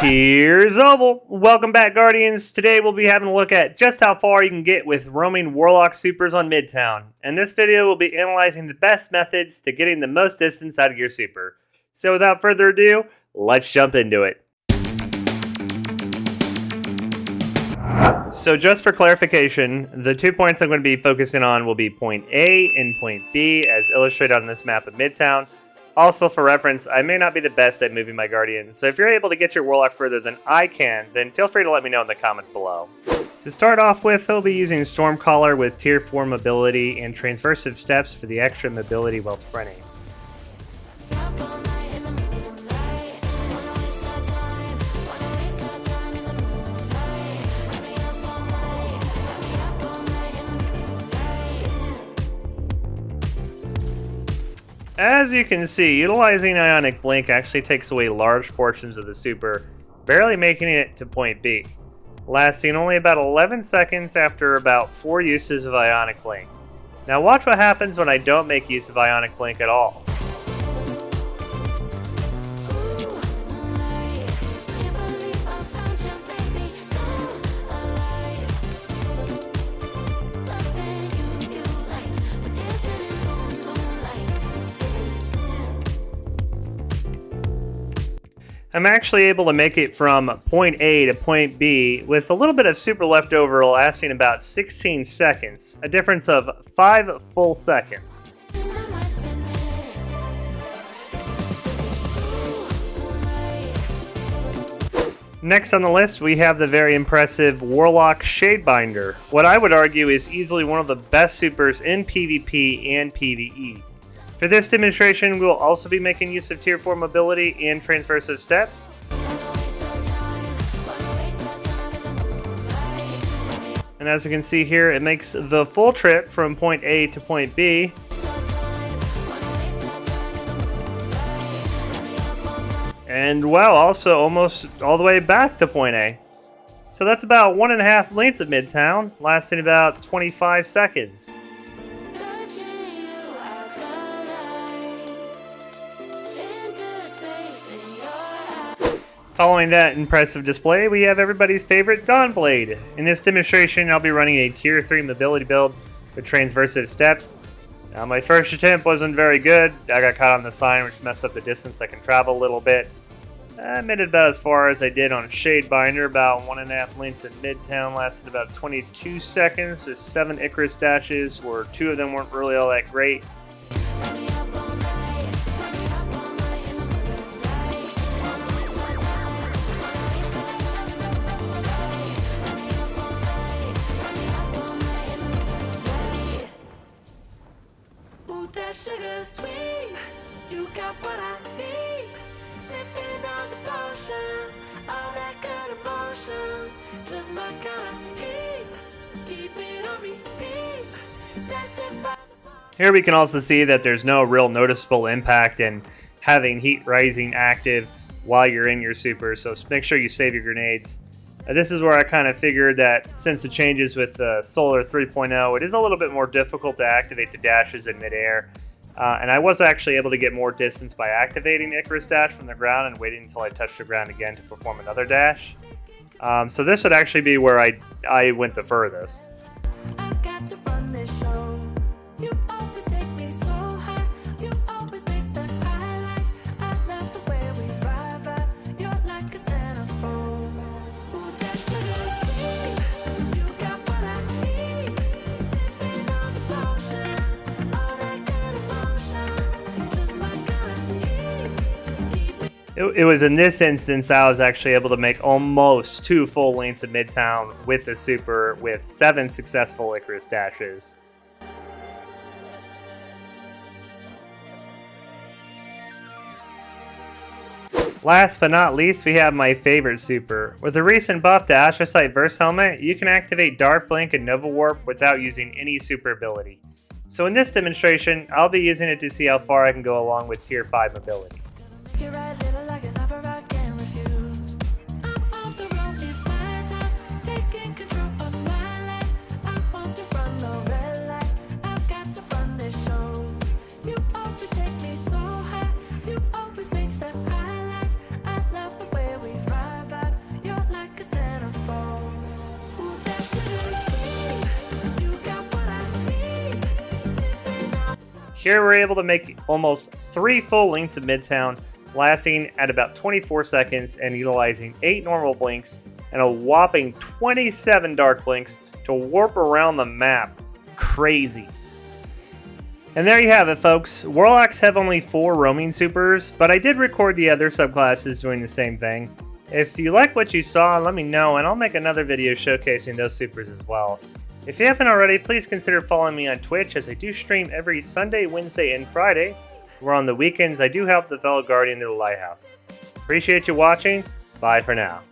Cheers, Oval! Welcome back, Guardians. Today we'll be having a look at just how far you can get with roaming Warlock Supers on Midtown. In this video, we'll be analyzing the best methods to getting the most distance out of your super. So without further ado, let's jump into it. So just for clarification, the 2 points I'm going to be focusing on will be point A and point B as illustrated on this map of Midtown. Also, for reference, I may not be the best at moving my Guardians, so if you're able to get your Warlock further than I can, then feel free to let me know in the comments below. To start off with, I'll be using Stormcaller with Tier 4 mobility and transversive steps for the extra mobility while sprinting. As you can see, utilizing Ionic Blink actually takes away large portions of the super, barely making it to point B, lasting only about 11 seconds after about 4 uses of Ionic Blink. Now watch what happens when I don't make use of Ionic Blink at all. I'm actually able to make it from point A to point B with a little bit of super left over, lasting about 16 seconds, a difference of 5 full seconds. Next on the list, we have the very impressive Warlock Shadebinder, what I would argue is easily one of the best supers in PvP and PvE. For this demonstration, we will also be making use of Tier 4 mobility and transversive steps. And as you can see here, it makes the full trip from point A to point B. And wow, also almost all the way back to point A. So that's about 1.5 lanes at Midtown, lasting about 25 seconds. Following that impressive display, we have everybody's favorite Dawnblade. In this demonstration, I'll be running a Tier 3 mobility build with transversive steps. Now, my first attempt wasn't very good. I got caught on the sign, which messed up the distance I can travel a little bit. I made it about as far as I did on Shadebinder, about 1.5 lanes at Midtown, lasted about 22 seconds with 7 Icarus dashes, where 2 of them weren't really all that great. Sugar sweet, you got what I need. Sipping on the potion, all that good emotion. Just my kind of heat, keep it on repeat. Tested by Here we can also see that there's no real noticeable impact in having heat rising active while you're in your super, so make sure you save your grenades. This is where I kind of figured that since the changes with Solar 3.0, it is a little bit more difficult to activate the dashes in midair. And I was actually able to get more distance by activating Icarus Dash from the ground and waiting until I touched the ground again to perform another dash. So this would actually be where I went the furthest. I've got to run this show. You always take me so high. You always make the highlights. I love the way we vibe. You're like a centerfold. Ooh, that sugar sweet. You got what I need. Sipping on the potion. All that good emotion. Just my kind of heat. Keep it. It was in this instance I was actually able to make almost 2 full lanes of Midtown with the super with 7 successful Icarus dashes. Last but not least, we have my favorite super. With the recent buff to Astrocyte Verse Helmet, you can activate Dark Blink and Nova Warp without using any super ability. So in this demonstration, I'll be using it to see how far I can go along with Tier 5 mobility. You're right, little like an offer I can't refuse. I'm on the road, it's my time. Taking control of my life. I want to run the red lights. I've got to run this show. You always take me so high. You always make the highlights. I love the way we vibe. Here we're able to make almost 3 full links of Midtown, lasting at about 24 seconds and utilizing 8 normal blinks and a whopping 27 dark blinks to warp around the map. Crazy. And there you have it, folks. Warlocks have only 4 roaming supers, but I did record the other subclasses doing the same thing. If you like what you saw, let me know and I'll make another video showcasing those supers as well. If you haven't already, please consider following me on Twitch, as I do stream every Sunday, Wednesday, and Friday, where on the weekends I do help the fellow guardian to the lighthouse. Appreciate you watching. Bye for now.